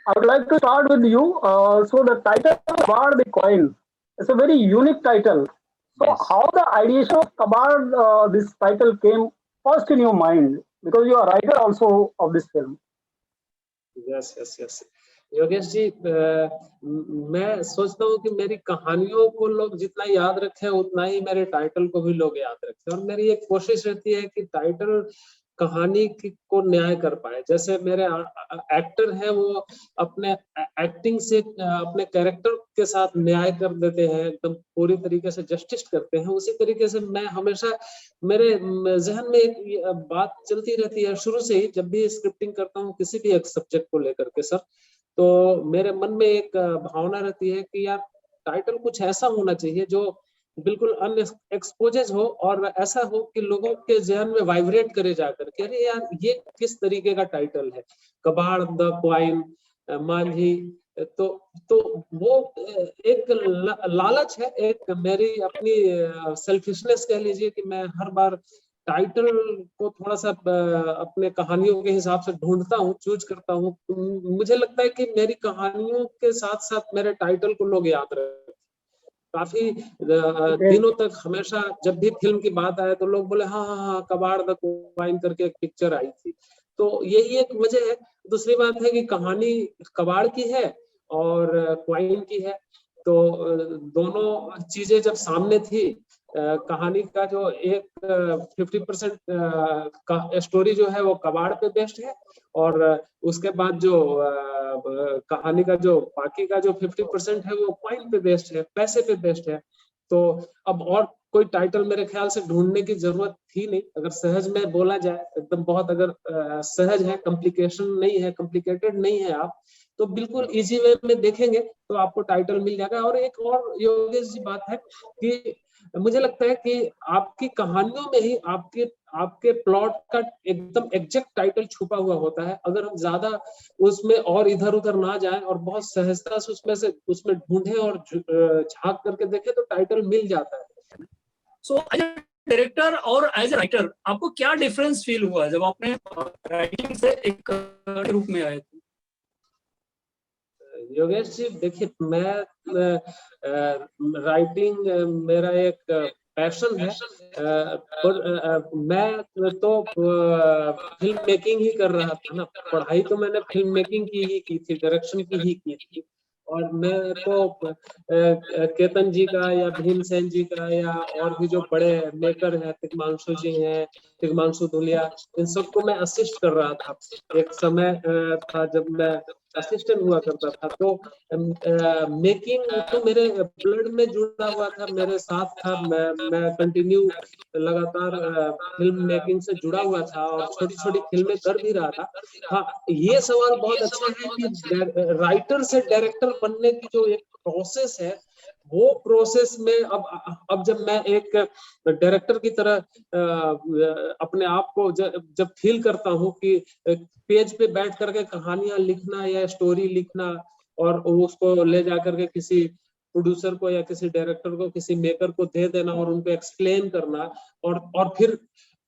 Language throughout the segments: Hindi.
I would like to start with you. So the title Kabad the Coin is a very unique title. So Yes. how the ideation of Kabad, this title came first in your mind? Because you are writer also of this film. Yes yes yes Yogesh ji, मैं सोचता हूँ कि मेरी कहानियों को लोग जितना याद रखे उतना ही मेरे टाइटल को भी लोग याद रखे, और मेरी एक कोशिश रहती है कि टाइटल कहानी को न्याय कर पाए। जैसे मेरे एक्टर है वो अपने एक्टिंग से अपने कैरेक्टर के साथ न्याय कर देते हैं, एकदम पूरी तरीके से जस्टिस करते हैं। उसी तरीके से मैं हमेशा मेरे जहन में एक बात चलती रहती है शुरू से ही, जब भी स्क्रिप्टिंग करता हूँ किसी भी एक सब्जेक्ट को लेकर के सर, तो मेरे मन में एक भावना रहती है कि यार टाइटल कुछ ऐसा होना चाहिए जो बिल्कुल अनएक्सपोजेज हो, और ऐसा हो कि लोगों के जहन में वाइब्रेट करे जाकर के, अरे यार ये किस तरीके का टाइटल है, कबाड़ द क्वाइन, मांझी। तो तो वो एक लालच है, एक मेरी अपनी सेल्फिशनेस कह लीजिए कि मैं हर बार टाइटल को थोड़ा सा अपने कहानियों के हिसाब से ढूंढता हूँ, चूज करता हूँ। मुझे लगता है कि मेरी कहानियों के साथ साथ मेरे टाइटल को लोग याद रखें। काफी Okay. दिनों तक हमेशा जब भी फिल्म की बात आए तो लोग बोले हाँ हाँ हाँ, कबाड़ द क्वाइन करके एक पिक्चर आई थी। तो यही एक वजह है। दूसरी बात है कि कहानी कबाड़ की है और क्वाइन की है, तो दोनों चीजें जब सामने थी, कहानी का जो एक 50% का स्टोरी जो है वो कबाड़ पे बेस्ड है, और उसके बाद जो कहानी का जो बाकी का जो 50% है वो क्वाइन पे बेस्ड है, पैसे पे बेस्ड है। तो अब और कोई टाइटल मेरे ख्याल से ढूंढने की जरूरत थी नहीं। अगर सहज में बोला जाए एकदम, बहुत अगर सहज है, कॉम्प्लिकेशन नहीं है, कॉम्प्लिकेटेड नहीं है आप, तो बिल्कुल इजी वे में देखेंगे तो आपको टाइटल मिल जाएगा। और एक और योगेश जी बात है कि मुझे लगता है कि आपकी कहानियों में ही आपके आपके प्लॉट का एकदम एग्जैक्ट टाइटल छुपा हुआ होता है। अगर हम ज्यादा उसमें और इधर उधर ना जाए और बहुत सहजता से उसमें ढूंढे और झांक करके देखे तो टाइटल मिल जाता है। सो एज ए डायरेक्टर और एज ए राइटर आपको क्या डिफरेंस फील हुआ जब आपने राइटिंग से एक रूप में आए थे? योगेश जी देखिए, मैं राइटिंग मेरा एक पैशन है, पर मैं तो फिल्म मेकिंग ही कर रहा था ना। पढ़ाई तो मैंने फिल्म मेकिंग की ही की थी, डायरेक्शन की ही की थी। और मैं तो केतन जी का या भीमसेन जी का या और भी जो बड़े मेकर हैं, तिग्मांशु जी हैं, तिग्मांशु धुलिया, इन सबको मैं असिस्ट कर रहा था। एक समय था जब मैं असिस्टेंट हुआ करता था। तो मेकिंग तो मेरे ब्लड में जुड़ा हुआ था, मेरे साथ था। मैं कंटिन्यू लगातार फिल्म मेकिंग से जुड़ा हुआ था और छोटी छोटी फिल्में कर भी रहा था। हाँ, ये सवाल बहुत अच्छा है कि राइटर से डायरेक्टर बनने की जो एक प्रोसेस है, वो प्रोसेस में अब जब मैं एक डायरेक्टर की तरह अपने आप को जब फील करता हूँ कि पेज पे बैठ करके कहानियां लिखना या स्टोरी लिखना और उसको ले जाकर के किसी प्रोड्यूसर को या किसी डायरेक्टर को, किसी मेकर को दे देना और उनको एक्सप्लेन करना, और फिर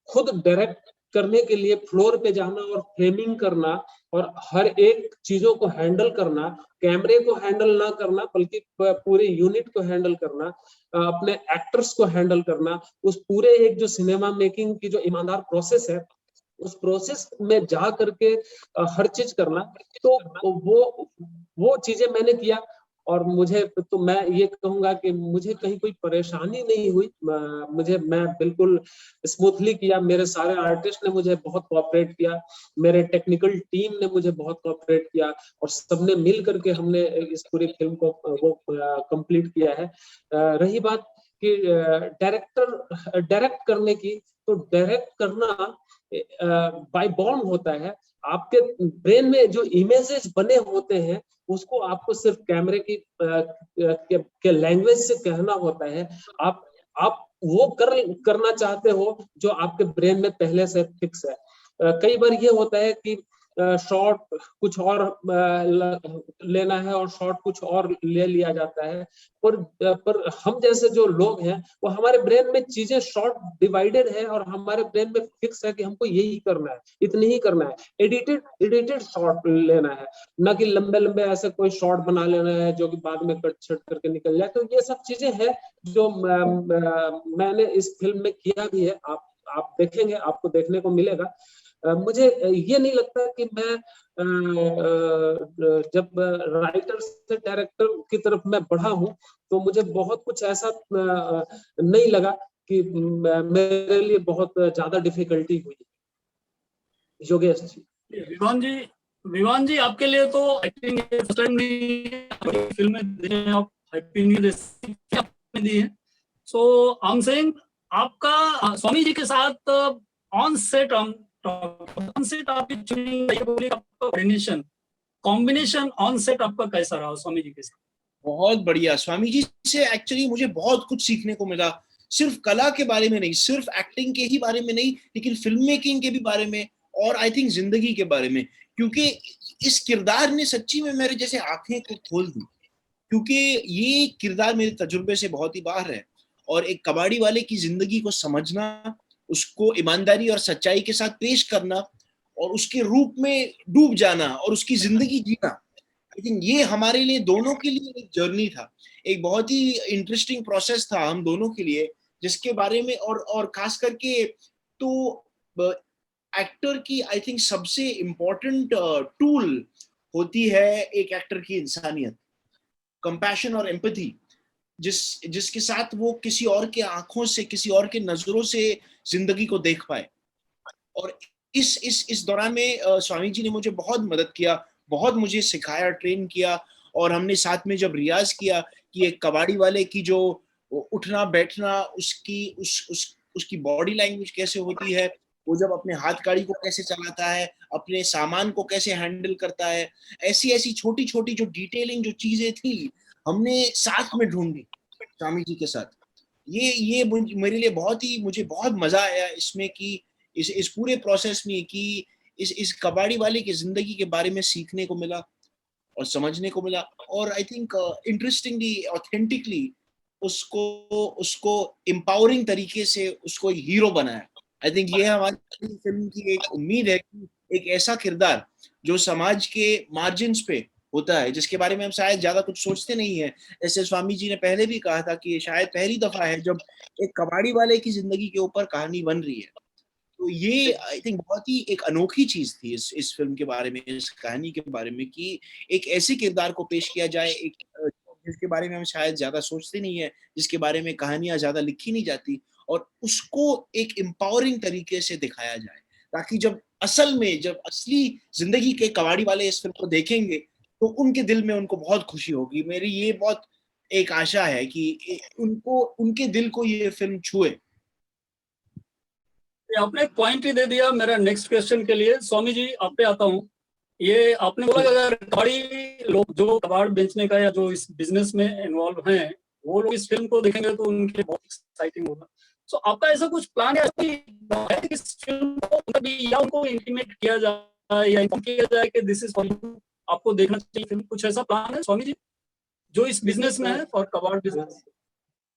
खुद डायरेक्ट करने के लिए फ्लोर पे जाना और फ्रेमिंग करना और हर एक चीजों को हैंडल करना, कैमरे को हैंडल ना करना बल्कि पूरे यूनिट को हैंडल करना, अपने एक्टर्स को हैंडल करना, उस पूरे एक जो सिनेमा मेकिंग की जो ईमानदार प्रोसेस है, उस प्रोसेस में जा करके हर चीज करना, तो वो चीजें मैंने किया। और मुझे तो मैं ये कहूंगा कि मुझे कहीं कोई परेशानी नहीं हुई, मैं बिल्कुल स्मूथली किया। मेरे सारे आर्टिस्ट ने मुझे बहुत कोऑपरेट किया, मेरे टेक्निकल टीम ने मुझे बहुत कोऑपरेट किया, और सबने मिल करके हमने इस पूरी फिल्म को वो कंप्लीट किया है। रही बात कि डायरेक्ट करने की, तो डायरेक्ट करना बाय बॉर्न होता है। आपके ब्रेन में जो इमेजेस बने होते हैं उसको आपको सिर्फ कैमरे की के लैंग्वेज से कहना होता है। आप वो करना चाहते हो जो आपके ब्रेन में पहले से फिक्स है। कई बार ये होता है कि शॉट कुछ और लेना है और शॉट कुछ और ले लिया जाता है। पर हम जैसे जो लोग हैं वो हमारे ब्रेन में चीजें शॉर्ट डिवाइडेड है और हमारे ब्रेन में फिक्स है कि हमको यही करना है, इतनी ही करना है, एडिटेड शॉट लेना है, ना कि लंबे लंबे ऐसे कोई शॉट बना लेना है जो कि बाद में कट छट करके निकल जाए। तो ये सब चीजें हैं जो मैंने इस फिल्म में किया भी है। आप देखेंगे, आपको देखने को मिलेगा। मुझे ये नहीं लगता कि मैं जब राइटर से डायरेक्टर की तरफ मैं बढ़ा हूं तो मुझे बहुत कुछ ऐसा नहीं लगा कि मेरे लिए बहुत ज्यादा डिफिकल्टी हुई। योगेश जी। विवान जी आपके लिए तो एक्टिंग फर्स्ट टाइम नहीं, फिल्में देखे हैं आप, एक्टिंग आपने दी है। सो आई एम सेइंग आपका स्वामी जी के साथ ऑन सेट आपकी कॉम्बिनेशन ऑन सेट आपका कैसा रहा स्वामी जी के साथ? बहुत बढ़िया। स्वामी जी से एक्चुअली मुझे बहुत कुछ सीखने को मिला, सिर्फ कला के बारे में नहीं, सिर्फ एक्टिंग के ही बारे में नहीं, लेकिन फिल्म मेकिंग के भी बारे में और आई थिंक जिंदगी के बारे में। क्योंकि इस किरदार ने सच्ची में मेरे जैसे आंखें को खोल दी, क्योंकि ये किरदार मेरे तजुर्बे से बहुत ही बाहर है। और एक कबाड़ी वाले की जिंदगी को समझना, उसको ईमानदारी और सच्चाई के साथ पेश करना और उसके रूप में डूब जाना और उसकी जिंदगी जीना, आई थिंक ये हमारे लिए दोनों के लिए एक जर्नी था, एक बहुत ही इंटरेस्टिंग प्रोसेस था हम दोनों के लिए, जिसके बारे में और खास करके तो एक्टर की आई थिंक सबसे इम्पोर्टेंट टूल होती है एक एक्टर की इंसानियत, कंपैशन और एम्पैथी, जिसके साथ वो किसी और के आंखों से, किसी और के नजरों से जिंदगी को देख पाए। और इस दौरान में स्वामी जी ने मुझे बहुत मदद किया, बहुत मुझे सिखाया, ट्रेन किया। और हमने साथ में जब रियाज किया कि एक कबाड़ी वाले की जो उठना बैठना, उसकी बॉडी लैंग्वेज कैसे होती है, वो जब अपने हाथ गाड़ी को कैसे चलाता है, अपने सामान को कैसे हैंडल करता है, ऐसी ऐसी छोटी छोटी जो डिटेलिंग जो चीजें थी हमने साथ में ढूंढी स्वामी जी के साथ। ये मेरे लिए मुझे बहुत मजा आया इसमें कि इस पूरे प्रोसेस में कि इस कबाड़ी वाले की जिंदगी के बारे में सीखने को मिला और समझने को मिला। और आई थिंक इंटरेस्टिंगली, ऑथेंटिकली उसको एम्पावरिंग तरीके से उसको हीरो बनाया। आई थिंक ये हमारी फिल्म की एक उम्मीद है कि एक ऐसा किरदार जो समाज के मार्जिन्स पे होता है, जिसके बारे में हम शायद ज्यादा कुछ सोचते नहीं है, जैसे स्वामी जी ने पहले भी कहा था कि शायद पहली दफा है जब एक कबाड़ी वाले की जिंदगी के ऊपर कहानी बन रही है। तो ये आई थिंक बहुत ही एक अनोखी चीज थी इस फिल्म के बारे में, इस कहानी के बारे में, कि एक ऐसे किरदार को पेश किया जाए एक जिसके बारे में हम शायद ज्यादा सोचते नहीं है, जिसके बारे में कहानियां ज्यादा लिखी नहीं जाती, और उसको एक एम्पावरिंग तरीके से दिखाया जाए, ताकि जब असली जिंदगी के कबाड़ी वाले इस फिल्म को देखेंगे तो उनके दिल में उनको बहुत खुशी होगी। मेरी ये बहुत एक आशा है कि उनके दिल को ये फिल्म छुए। आपने एक पॉइंट ही दे दिया मेरा नेक्स्ट क्वेश्चन के लिए। स्वामी जी आप पे आता हूँ। ये आपने बोला कि अगर कबाड़ी लोग जो कबाड़ बेचने का या जो इस बिजनेस में इन्वॉल्व हैं वो लोग इस फिल्म को देखेंगे तो उनके लिए बहुत एक्साइटिंग होगा। सो आपका ऐसा कुछ प्लान है कि इस फिल्म को कभी या उनको इंटीमेट किया जाए या इन्फॉर्म किया जाए कि दिस इज फॉर यू, आपको देखना चाहिए फिल्म, कुछ ऐसा प्लान है स्वामी जी जो इस बिजनेस में है फॉर कबाड़ बिजनेस?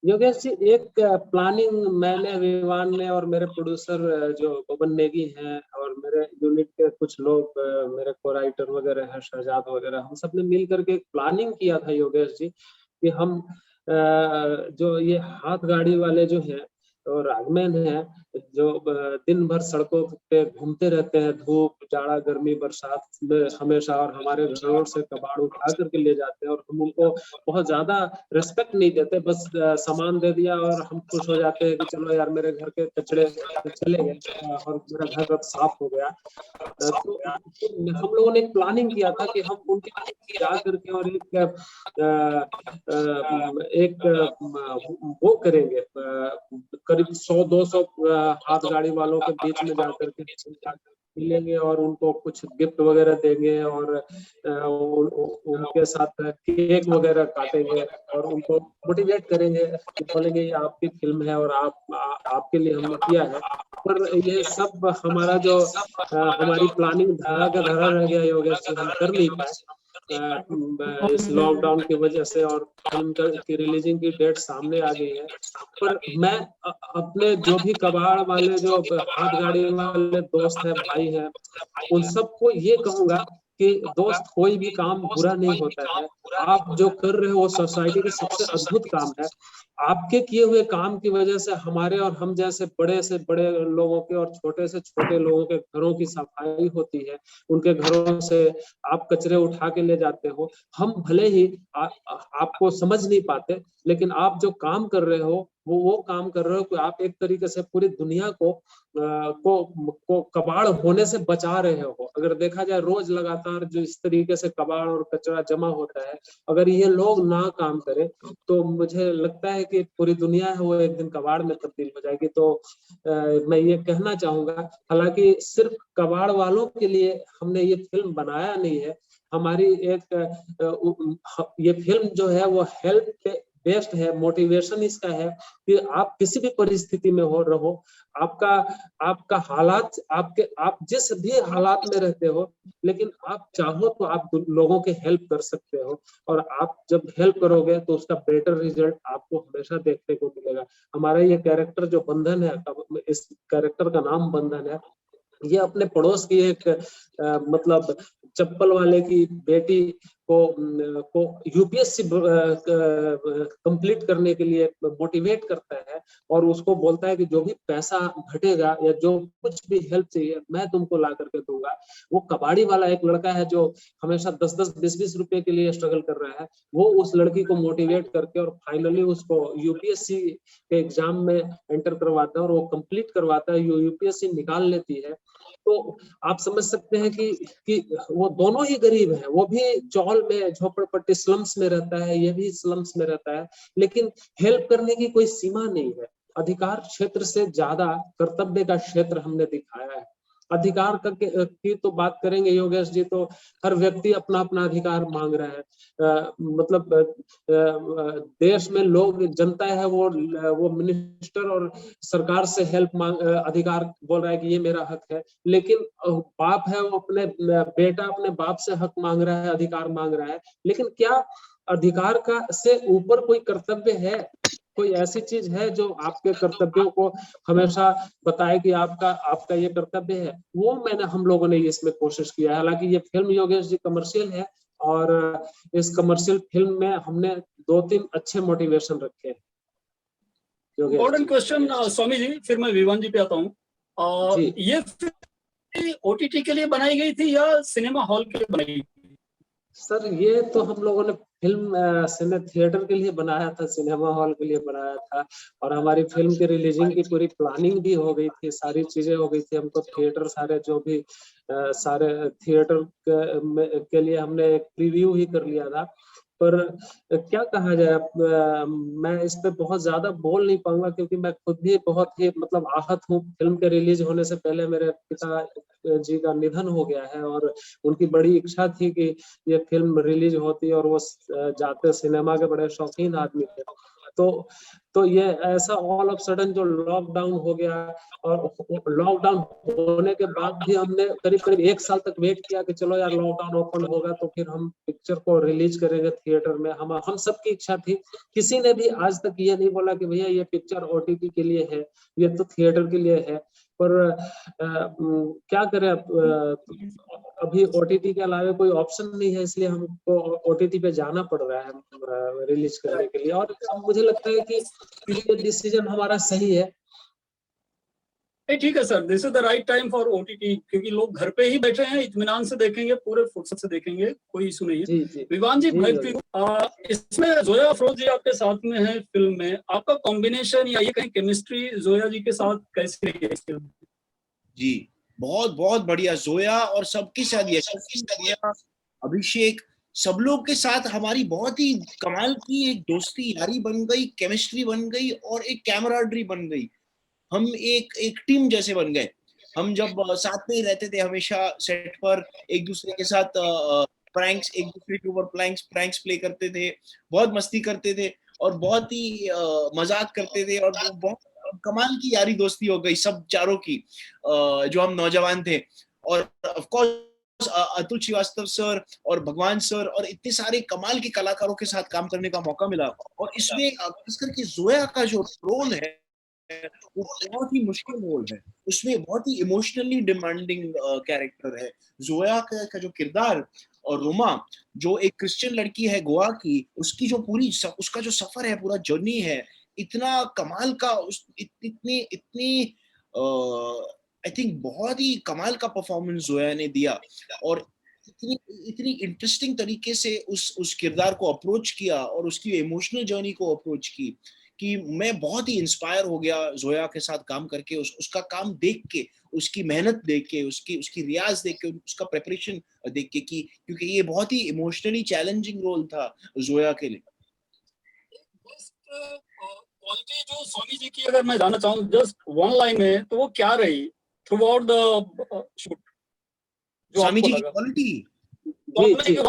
योगेश जी, एक प्लानिंग मैंने, विवान ने और मेरे प्रोड्यूसर जो पवन नेगी हैं और मेरे यूनिट के कुछ लोग, मेरे को राइटर वगैरह हैं, शहजाद वगैरह, हम सब ने मिल करके एक प्लानिंग किया था योगेश जी कि हम जो ये हाथ गाड़ी वाले जो हैं और रागमैन है जो दिन भर सड़कों पे घूमते रहते हैं, धूप जाड़ा गर्मी बरसात में हमेशा, और हमारे घरों से कबाड़ उठा करके ले जाते हैं और हम उनको बहुत ज्यादा रिस्पेक्ट नहीं देते, बस सामान दे दिया और हम खुश हो जाते हैं कि चलो यार मेरे घर के कचड़े चले गए और मेरा घर अब साफ हो गया। तो हम लोगों ने एक प्लानिंग किया था कि हम उनके जा करके और एक वो करेंगे, करीब 100-200 हाथ गाड़ी वालों के बीच में जाकर के मिलेंगे और उनको कुछ गिफ्ट वगैरह देंगे और उनके साथ केक वगैरह काटेंगे और उनको मोटिवेट करेंगे, बोलेंगे ये आपकी फिल्म है और आपके लिए हमने किया है। पर ये सब हमारा जो हमारी प्लानिंग धरा का धरा रह गया योगेश जी, हम कर नहीं पाए इस लॉकडाउन की वजह से, और फिल्म की रिलीजिंग की डेट सामने आ गई है। पर मैं अपने जो भी कबाड़ वाले, जो हाथ गाड़ी वाले दोस्त है, भाई है, उन सबको ये कहूंगा कि दोस्त कोई भी काम बुरा नहीं होता है। आप जो कर रहे हो वो सोसाइटी के सबसे अद्भुत काम है। आपके किए हुए काम की वजह से हमारे और हम जैसे बड़े से बड़े लोगों के और छोटे से छोटे लोगों के घरों की सफाई होती है, उनके घरों से आप कचरे उठा के ले जाते हो। हम भले ही आपको समझ नहीं पाते, लेकिन आप जो काम कर रहे हो वो काम कर रहे हो कि आप एक तरीके से पूरी दुनिया को कबाड़ होने से बचा रहे हो। अगर देखा जाए रोज लगातार जो इस तरीके से कबाड़ और कचरा जमा होता है, अगर ये लोग ना काम करें तो मुझे लगता है कि पूरी दुनिया है वो एक दिन कबाड़ में तब्दील हो जाएगी। तो मैं ये कहना चाहूंगा, हालांकि सिर्फ कबाड़ वालों के लिए हमने ये फिल्म बनाया नहीं है, हमारी ये फिल्म जो है वो हेल्प बेस्ड है, मोटिवेशन इसका है कि आप किसी भी परिस्थिति में हो रहो, आपका हालात, आप जिस भी हालात में रहते हो, लेकिन आप चाहो तो आप लोगों के हेल्प कर सकते हो, और आप जब हेल्प करोगे तो उसका बेटर रिजल्ट आपको हमेशा देखने को मिलेगा। हमारा ये कैरेक्टर जो बंधन है, इस कैरेक्टर का नाम बंधन है, ये अपने पड़ोस की एक मतलब चप्पल वाले की बेटी को यूपीएससी कंप्लीट करने के लिए मोटिवेट करता है, और उसको बोलता है कि जो भी पैसा घटेगा या जो कुछ भी हेल्प चाहिए मैं तुमको ला करके दूंगा। वो कबाड़ी वाला एक लड़का है जो हमेशा 10-10, 20-20 रुपए के लिए स्ट्रगल कर रहा है, वो उस लड़की को मोटिवेट करके और फाइनली उसको यूपीएससी के एग्जाम में एंटर करवाता है, और वो कंप्लीट करवाता है, यूपीएससी निकाल लेती है। तो आप समझ सकते हैं कि वो दोनों ही गरीब हैं, वो भी चौल में झोपड़पट्टी स्लम्स में रहता है, ये भी स्लम्स में रहता है, लेकिन हेल्प करने की कोई सीमा नहीं है। अधिकार क्षेत्र से ज्यादा कर्तव्य का क्षेत्र हमने दिखाया है। अधिकार की तो बात करेंगे योगेश जी, तो हर व्यक्ति अपना अपना अधिकार मांग रहा है। मतलब देश में लोग, जनता है वो मिनिस्टर और सरकार से हेल्प अधिकार बोल रहा है कि ये मेरा हक है, लेकिन बाप है वो बेटा अपने बाप से हक मांग रहा है, अधिकार मांग रहा है, लेकिन क्या अधिकार का से ऊपर कोई कर्तव्य है? कोई ऐसी चीज है जो आपके कर्तव्यों को हमेशा बताए कि आपका ये कर्तव्य है? वो हम लोगों ने इसमें कोशिश किया है। हालांकि ये फिल्म योगेश जी कमर्शियल है, और इस कमर्शियल फिल्म में हमने 2-3 अच्छे मोटिवेशन रखे हैं। इम्पोर्टेंट क्वेश्चन स्वामी जी, फिर मैं विवान जी पे आता हूँ। ये फिल्म ओटीटी के लिए बनाई गई थी या सिनेमा हॉल के लिए बनाई गई थी? सर ये तो हम लोगों ने फिल्म थिएटर के लिए बनाया था, सिनेमा हॉल के लिए बनाया था, और हमारी फिल्म की रिलीजिंग की पूरी प्लानिंग भी हो गई थी, सारी चीजें हो गई थी। हमको थिएटर सारे जो भी सारे थिएटर के लिए हमने एक प्रीव्यू ही कर लिया था। पर क्या कहा जाए, मैं इस पे बहुत ज्यादा बोल नहीं पाऊंगा, क्योंकि मैं खुद भी बहुत ही मतलब आहत हूँ। फिल्म के रिलीज होने से पहले मेरे पिता जी का निधन हो गया है, और उनकी बड़ी इच्छा थी कि ये फिल्म रिलीज होती, और वो जाते सिनेमा के बड़े शौकीन आदमी थे। तो ये ऐसा ऑल ऑफ सडन जो लॉकडाउन हो गया, और लॉकडाउन होने के बाद भी हमने करीब करीब 1 साल तक वेट किया कि चलो यार लॉकडाउन ओपन होगा तो फिर हम पिक्चर को रिलीज करेंगे थिएटर में। हम सबकी इच्छा थी, किसी ने भी आज तक ये नहीं बोला कि भैया ये पिक्चर ओटीटी के लिए है, ये तो थिएटर के लिए है। पर क्या करें, अभी ओटीटी के अलावा कोई ऑप्शन नहीं है, इसलिए हमको ओटीटी पे जाना पड़ रहा है रिलीज करने के लिए। और मुझे लगता है कि ये डिसीजन हमारा सही है। ठीक है sir, this is the right time for OTT, क्योंकि लोग घर पे ही बैठे हैं, इत्मीनान से देखेंगे, पूरे फुर्सत से देखेंगे, कोई इशू नहीं है। विवान जी, इसमें जोया अफरोज जी आपके साथ में है फिल्म में, आपका कॉम्बिनेशन या ये कहीं केमिस्ट्री जोया जी के साथ कैसी रही है इस फिल्म में? जी बहुत बहुत बढ़िया, जोया और सबके साथ अभिषेक, सब लोग के साथ हमारी बहुत ही कमाल की एक दोस्ती यारी बन गई, केमिस्ट्री बन गई, और एक कैमराडरी बन गई। हम एक टीम जैसे बन गए। हम जब साथ में ही रहते थे हमेशा सेट पर, एक दूसरे के साथ प्रैंक्स, एक दूसरे के ऊपर प्रैंक्स प्ले करते थे, बहुत मस्ती करते थे और बहुत ही मजाक करते थे, और वो बहुत कमाल की यारी दोस्ती हो गई सब चारों की, जो हम नौजवान थे। और of course Atul Srivastava sir और भगवान सर और इतने सारे कमाल के कलाकारों के साथ काम करने का मौका मिला। और इसमें खास करके जोया का जो रोल है वो बहुत ही मुश्किल रोल है, उसमें बहुत ही इमोशनली डिमांडिंग कैरेक्टर है। जोया का जो किरदार, और रोमा जो एक क्रिश्चियन लड़की है गोवा की, उसकी जो उसका जो सफर है, पूरा जर्नी है, इतना कमाल का, इतनी इतनी आई थिंक बहुत ही कमाल का परफॉर्मेंस जोया ने दिया, और इतनी इतनी इंटरेस्टिंग तरीके से उस किरदार को अप्रोच किया और उसकी इमोशनल जर्नी को अप्रोच की, कि मैं बहुत ही इंस्पायर हो गया जोया के साथ काम करके, उसका काम देख के, उसकी मेहनत देख के, उसकी रियाज देख के, उसका प्रेपरेशन देख के, कि क्योंकि ये बहुत ही इमोशनली चैलेंजिंग रोल था जोया के लिए। क्वालिटी जो स्वामी जी की अगर मैं जानना चाहूँ जस्ट वन लाइन में, तो वो क्या रही थ्रू आउट द शूट जो स्वामी आपको जी की लगा? क्वालिटी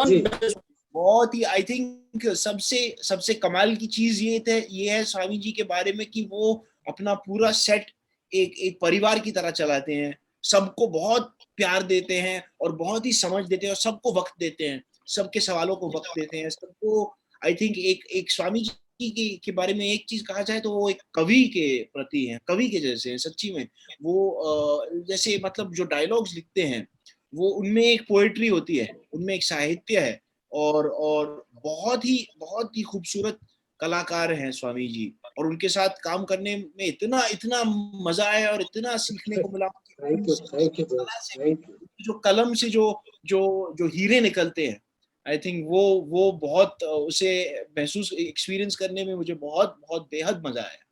जी बहुत ही, आई थिंक सबसे कमाल की चीज ये है स्वामी जी के बारे में, कि वो अपना पूरा सेट एक परिवार की तरह चलाते हैं, सबको बहुत प्यार देते हैं और बहुत ही समझ देते हैं और सबको वक्त देते हैं, सबके सवालों को वक्त देते हैं सबको। आई थिंक एक स्वामी जी के बारे में एक चीज कहा जाए तो वो एक कवि के प्रति हैं, कवि के जैसे हैं सच्ची में। वो जैसे मतलब जो डायलॉग्स लिखते हैं, वो उनमें एक पोएट्री होती है, उनमें एक साहित्य है, और बहुत ही खूबसूरत कलाकार हैं स्वामी जी, और उनके साथ काम करने में इतना इतना मजा आया और इतना सीखने को मिला। थैंक यू कला से भी, थैंक यू। जो कलम से जो जो जो हीरे निकलते हैं, आई थिंक वो बहुत उसे महसूस एक्सपीरियंस करने में मुझे बहुत बहुत बेहद मजा आया।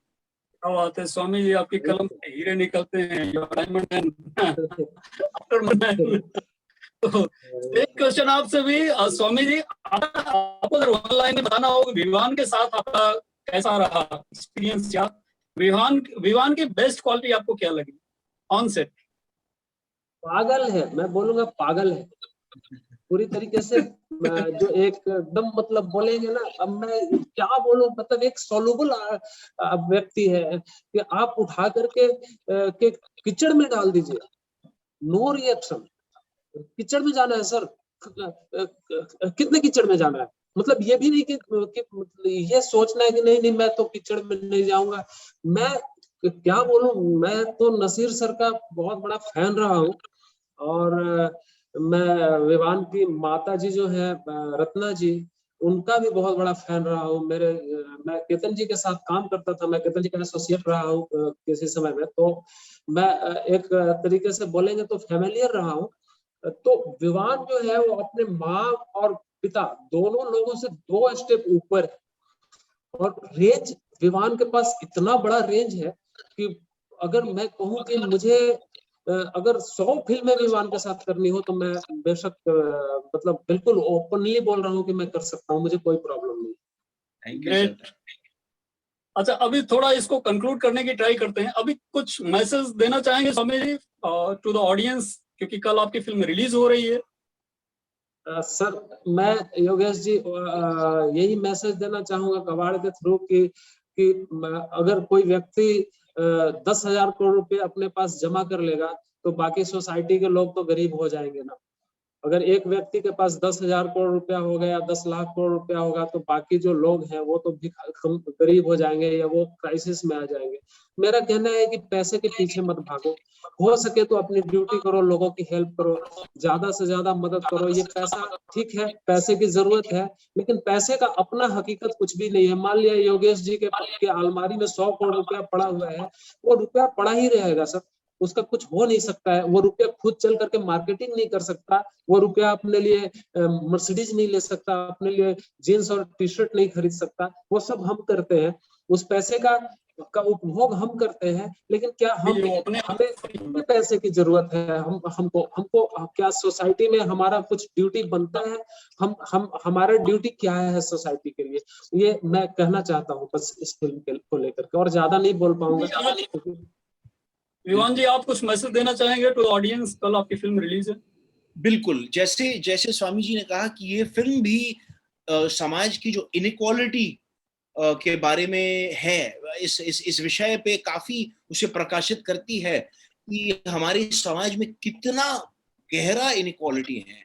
क्या बात है स्वामी जी, आपकी कलम से हीरे निकलते हैं, डायमंड मैन आफ्टर मैन। तो एक क्वेश्चन आपसे भी स्वामी जी, आपको अगर वन लाइन में बताना हो विवान के साथ आपका कैसा रहा एक्सपीरियंस, या विवान की बेस्ट क्वालिटी आपको क्या लगी ऑन सेट? पागल है, मैं बोलूंगा पागल है पूरी तरीके से। जो एकदम मतलब बोलेंगे ना, अब मैं क्या बोलूं, मतलब एक सोलूबल व्यक्ति है कि आप उठा करके के कीचड़ में डाल दीजिए, नो रिएक्शन। कीचड़ में जाना है सर, कितने कीचड़ में जाना है, मतलब ये भी नहीं कि ये सोचना है कि नहीं नहीं मैं तो कीचड़ में नहीं जाऊंगा। मैं क्या बोलूं, मैं तो नसीर सर का बहुत बड़ा फैन रहा हूँ, और मैं विवान की माता जी जो है रत्ना जी, उनका भी बहुत बड़ा फैन रहा हूँ। मैं केतन जी के साथ काम करता था, मैं केतन जी का एसोसिएट रहा हूँ किसी समय में, तो मैं एक तरीके से बोलेंगे तो फैमिलियर रहा हूँ। तो विवान जो है वो अपने माँ और पिता दोनों लोगों से 2 स्टेप ऊपर है, और रेंज विवान के पास इतना बड़ा रेंज है कि अगर मैं कहूँ कि मुझे अगर 100 फिल्में विवान के साथ करनी हो तो मैं बेशक मतलब बिल्कुल ओपनली बोल रहा हूँ कि मैं कर सकता हूँ, मुझे कोई प्रॉब्लम नहीं। Thank you sir. अच्छा, अभी थोड़ा इसको कंक्लूड करने की ट्राई करते हैं। अभी कुछ मैसेज देना चाहेंगे Swami ji to the audience, क्योंकि कल आपकी फिल्म रिलीज हो रही है। सर मैं योगेश जी यही मैसेज देना चाहूंगा कबाड़ के थ्रू कि अगर कोई व्यक्ति 10,000 करोड़ रुपए अपने पास जमा कर लेगा तो बाकी सोसाइटी के लोग तो गरीब हो जाएंगे ना। अगर एक व्यक्ति के पास 10,000 करोड़ रुपया हो गया, 10 लाख करोड़ रुपया होगा, तो बाकी जो लोग हैं वो तो गरीब हो जाएंगे या वो क्राइसिस में आ जाएंगे। मेरा कहना है कि पैसे के पीछे मत भागो, हो सके तो अपनी ड्यूटी करो, लोगों की हेल्प करो, ज्यादा से ज्यादा मदद करो। ये पैसा ठीक है, पैसे की जरूरत है, लेकिन पैसे का अपना हकीकत कुछ भी नहीं है। मान लिया योगेश जी के अलमारी में 100 करोड़ रुपया पड़ा हुआ है, वो रुपया पड़ा ही रहेगा सर, उसका कुछ हो नहीं सकता है। वो रुपया खुद चल करके मार्केटिंग नहीं कर सकता, वो रुपया अपने लिए मर्सिडीज नहीं ले सकता, अपने लिए जीन्स और टी शर्ट नहीं खरीद सकता। वो सब हम करते हैं, उस पैसे का उपभोग हम करते हैं, लेकिन क्या हमें पैसे की जरूरत है? हमको क्या सोसाइटी में हमारा कुछ ड्यूटी बनता है? हम हमारा ड्यूटी क्या है सोसाइटी के लिए? ये मैं कहना चाहता हूँ बस इस फिल्म को लेकर के, और ज्यादा नहीं बोल पाऊंगा। विवान जी, आप कुछ मैसेज देना चाहेंगे टू ऑडियंस? कल आपकी फिल्म रिलीज है। बिल्कुल, जैसे जैसे स्वामी जी ने कहा कि ये फिल्म भी समाज की जो इनइक्वालिटी के बारे में है, इस विषय पे काफी उसे प्रकाशित करती है कि हमारे समाज में कितना गहरा इनइक्वालिटी है।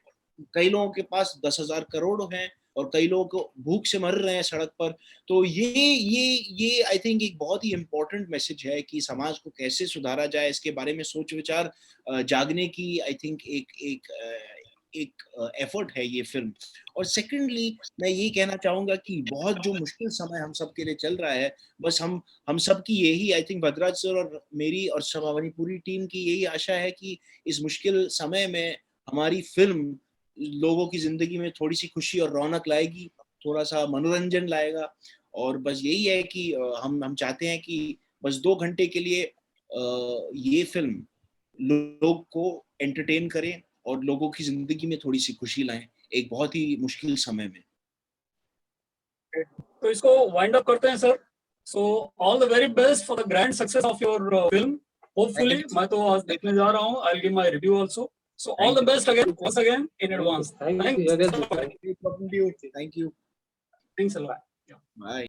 कई लोगों के पास 10,000 करोड़ हैं और कई लोग भूख से मर रहे हैं सड़क पर। तो ये आई थिंक एक बहुत ही इम्पोर्टेंट मैसेज है कि समाज को कैसे सुधारा जाए, इसके बारे में सोच विचार जागने की आई थिंक एक एफर्ट है ये फिल्म। और सेकेंडली मैं ये कहना चाहूंगा कि बहुत जो मुश्किल समय हम सब के लिए चल रहा है, बस हम सब की यही आई थिंक भद्राज सर और मेरी और समावनी पूरी टीम की यही आशा है कि इस मुश्किल समय में हमारी फिल्म लोगों की जिंदगी में थोड़ी सी खुशी और रौनक लाएगी, थोड़ा सा मनोरंजन लाएगा। और बस यही है कि हम चाहते हैं कि बस 2 घंटे के लिए ये फिल्म लोग को एंटरटेन करें और लोगों की जिंदगी में थोड़ी सी खुशी लाएं एक बहुत ही मुश्किल समय में। तो इसको वाइंड अप करते हैं sir. So all the very best for the grand success of your film. Hopefully मैं तो आज देखने जा रहा हूँ। I will give my review also. So all the best again, once again in advance. Thank you Thanks. again. Thank you. Thanks a lot. Bye.